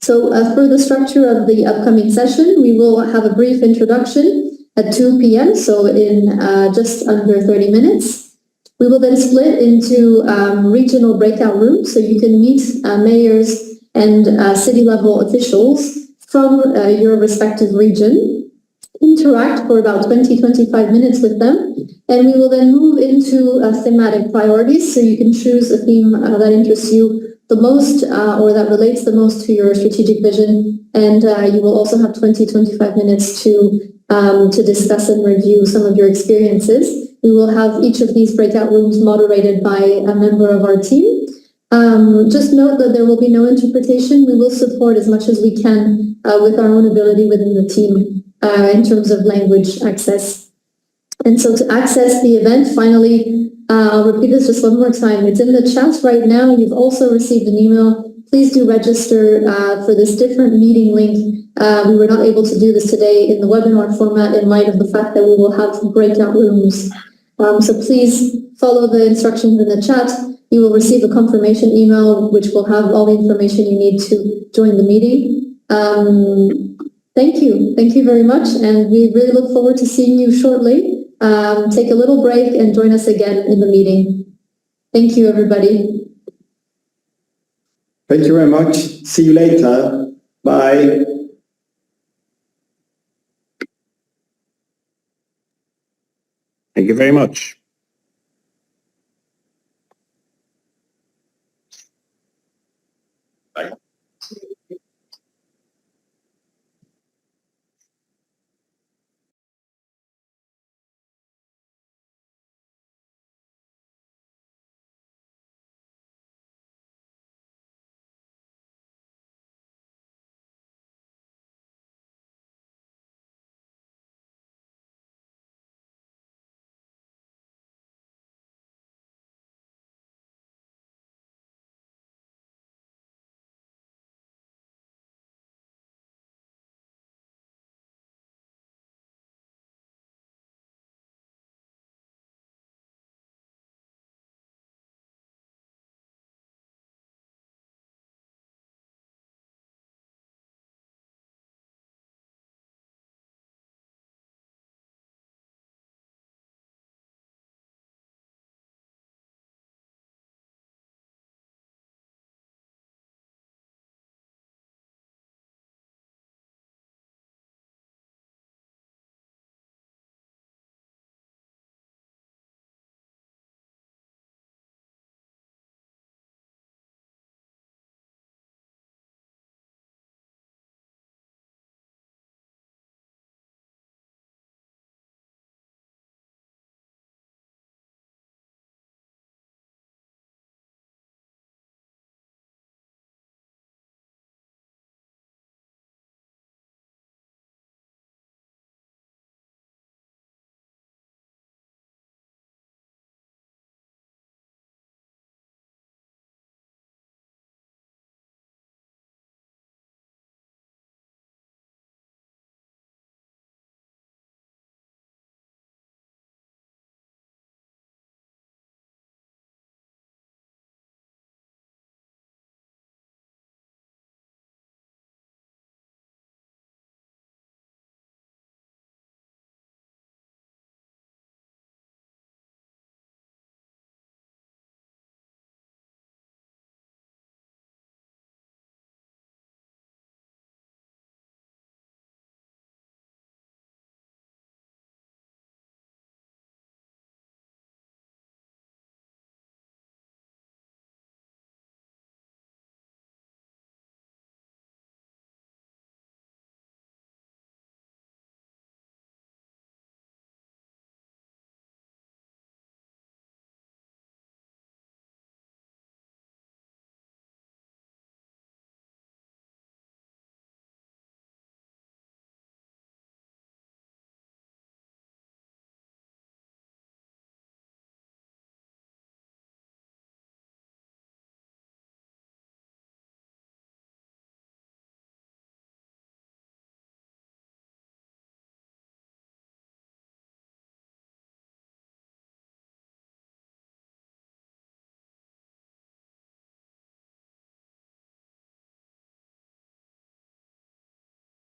So for the structure of the upcoming session, we will have a brief introduction at 2 p.m., so in just under 30 minutes. We will then split into regional breakout rooms, so you can meet mayors and city-level officials from your respective region, interact for about 20-25 minutes with them, and we will then move into thematic priorities, so you can choose a theme that interests you the most or that relates the most to your strategic vision, and you will also have 20-25 minutes to discuss and review some of your experiences. We will have each of these breakout rooms moderated by a member of our team. Just note that there will be no interpretation. We will support as much as we can with our own ability within the team in terms of language access. And so to access the event, finally, I'll repeat this just one more time. It's in the chat right now. You've also received an email. Please do register for this different meeting link. We were not able to do this today in the webinar format in light of the fact that we will have breakout rooms. So please follow the instructions in the chat. You will receive a confirmation email, which will have all the information you need to join the meeting. Thank you. Thank you very much. And we really look forward to seeing you shortly. Take a little break and join us again in the meeting. Thank you, everybody. Thank you very much. See you later. Bye. Thank you very much.